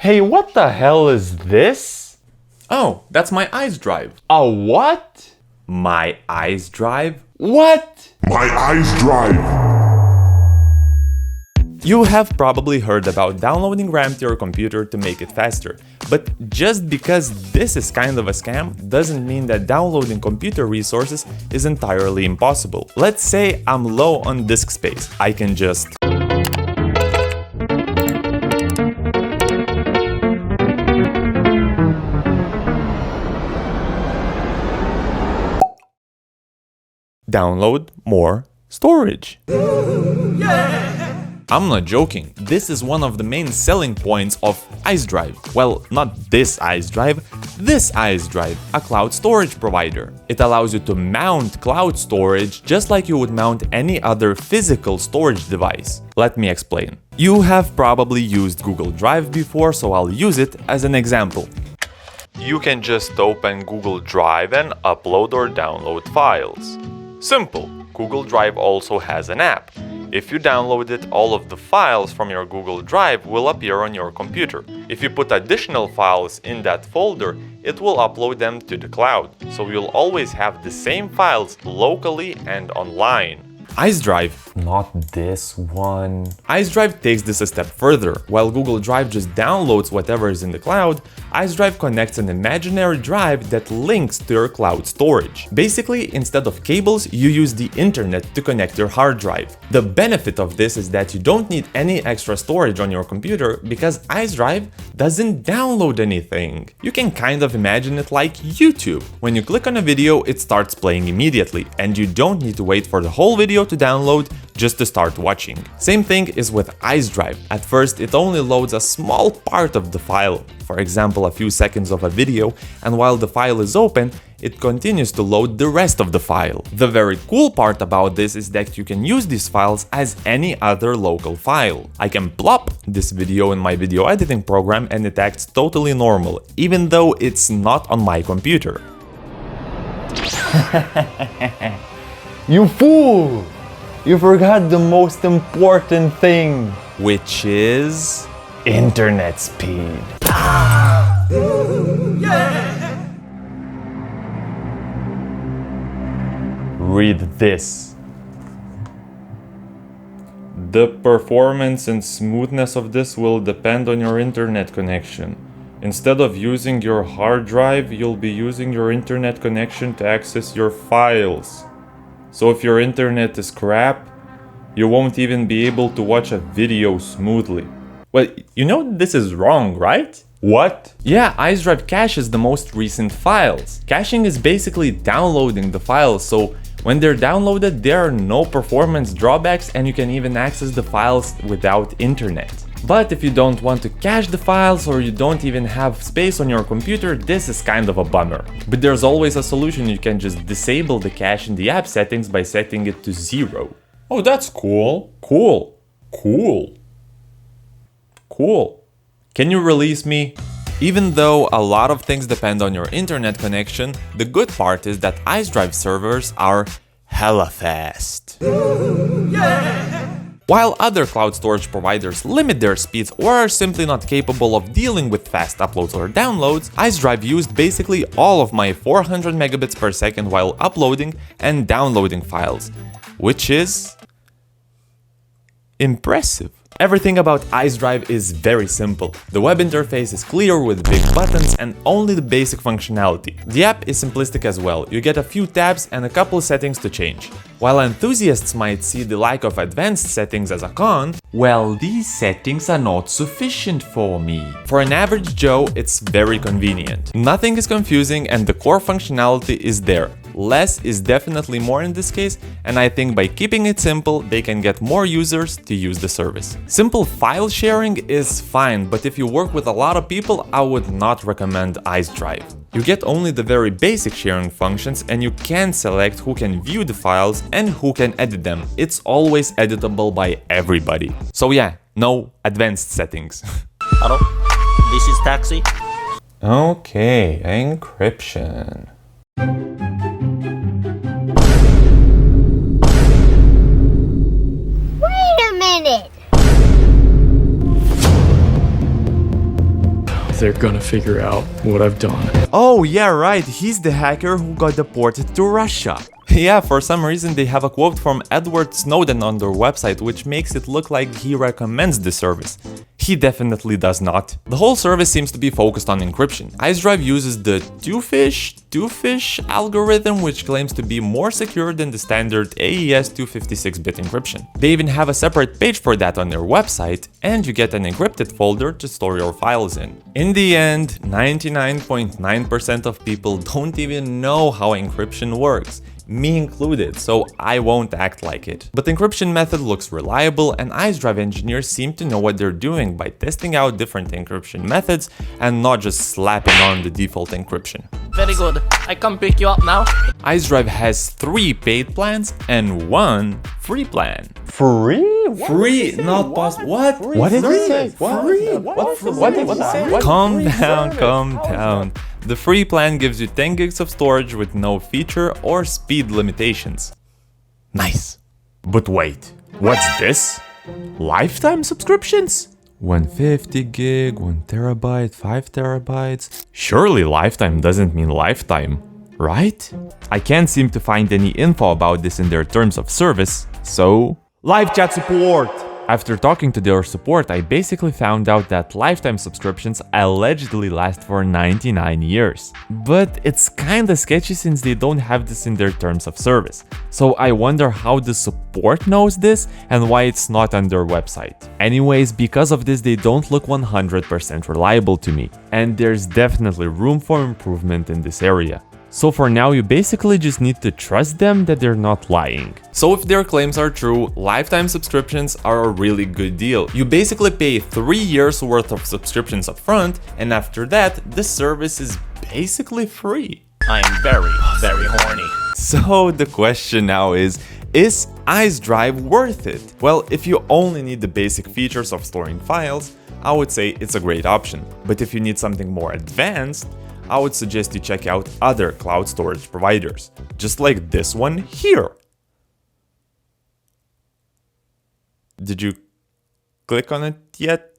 Hey, what the hell is this? Oh, that's my Icedrive. A what? My Icedrive? What? My Icedrive! You have probably heard about downloading RAM to your computer to make it faster, but just because this is kind of a scam doesn't mean that downloading computer resources is entirely impossible. Let's say I'm low on disk space. I can just download more storage. I'm not joking, this is one of the main selling points of Icedrive. Well, not this Icedrive, this Icedrive, a cloud storage provider. It allows you to mount cloud storage just like you would mount any other physical storage device. Let me explain. You have probably used Google Drive before, so I'll use it as an example. You can just open Google Drive and upload or download files. Simple. Google Drive also has an app. If you download it, all of the files from your Google Drive will appear on your computer. If you put additional files in that folder, it will upload them to the cloud, so you'll always have the same files locally and online. Icedrive, Not this one. Icedrive takes this a step further. While Google Drive just downloads whatever is in the cloud, Icedrive connects an imaginary drive that links to your cloud storage. Basically, instead of cables, you use the internet to connect your hard drive. The benefit of this is that you don't need any extra storage on your computer because Icedrive doesn't download anything. You can kind of imagine it like YouTube. When you click on a video, it starts playing immediately, and you don't need to wait for the whole video to download just to start watching. Same thing is with Icedrive. At first, it only loads a small part of the file, for example a few seconds of a video, and while the file is open, it continues to load the rest of the file. The very cool part about this is that you can use these files as any other local file. I can plop this video in my video editing program and it acts totally normal, even though it's not on my computer. You fool! You forgot the most important thing. Which is Internet speed. Read this. The performance and smoothness of this will depend on your internet connection. Instead of using your hard drive, you'll be using your internet connection to access your files. So if your internet is crap, you won't even be able to watch a video smoothly. Well, you know this is wrong, right? What? Yeah, Icedrive caches the most recent files. Caching is basically downloading the files, so when they're downloaded, there are no performance drawbacks and you can even access the files without internet. But if you don't want to cache the files or you don't even have space on your computer, this is kind of a bummer. But there's always a solution. You can just disable the cache in the app settings by setting it to 0. Oh, that's cool. Cool. Cool. Cool. Can you release me? Even though a lot of things depend on your internet connection, the good part is that Icedrive servers are hella fast. While other cloud storage providers limit their speeds or are simply not capable of dealing with fast uploads or downloads, Icedrive used basically all of my 400 megabits per second while uploading and downloading files, which is impressive. Everything about Icedrive is very simple. The web interface is clear with big buttons and only the basic functionality. The app is simplistic as well. You get a few tabs and a couple settings to change. While enthusiasts might see the lack of advanced settings as a con, well, these settings are not sufficient for me. For an average Joe, it's very convenient. Nothing is confusing and the core functionality is there. Less is definitely more in this case, and I think by keeping it simple, they can get more users to use the service. Simple file sharing is fine, but if you work with a lot of people, I would not recommend Icedrive. You get only the very basic sharing functions and you can select who can view the files and who can edit them. It's always editable by everybody. So yeah, no advanced settings. Hello, this is taxi. Okay, encryption. Wait a minute! they're gonna figure out what I've done. Oh yeah, right, he's the hacker who got deported to Russia. Yeah, for some reason they have a quote from Edward Snowden on their website, which makes it look like he recommends the service. He definitely does not. The whole service seems to be focused on encryption. Icedrive uses the two-fish algorithm, which claims to be more secure than the standard AES 256-bit encryption. They even have a separate page for that on their website, and you get an encrypted folder to store your files in. In the end, 99.9% of people don't even know how encryption works, me included, so I won't act like it. But the encryption method looks reliable, and Icedrive engineers seem to know what they're doing by testing out different encryption methods and not just slapping on the default encryption. Very good. I come pick you up now. Icedrive has 3 paid plans and 1 free plan. Free? Free, not possible. What? What did he say? Free? What did he say? Calm down. The free plan gives you 10 gigs of storage with no feature or speed limitations. Nice. But wait, what's this? Lifetime subscriptions? 150 gig, 1 terabyte, 5 terabytes. Surely lifetime doesn't mean lifetime, right? I can't seem to find any info about this in their terms of service, so... Live chat support! After talking to their support, I basically found out that lifetime subscriptions allegedly last for 99 years. But it's kinda sketchy since they don't have this in their terms of service. So I wonder how the support knows this and why it's not on their website. Anyways, because of this, they don't look 100% reliable to me. And there's definitely room for improvement in this area. So for now, you basically just need to trust them that they're not lying. So if their claims are true, lifetime subscriptions are a really good deal. You basically pay 3 years worth of subscriptions up front, and after that, the service is basically free. I'm very, very horny. So the question now is Icedrive worth it? Well, if you only need the basic features of storing files, I would say it's a great option. But if you need something more advanced, I would suggest you check out other cloud storage providers, just like this one here. Did you click on it yet?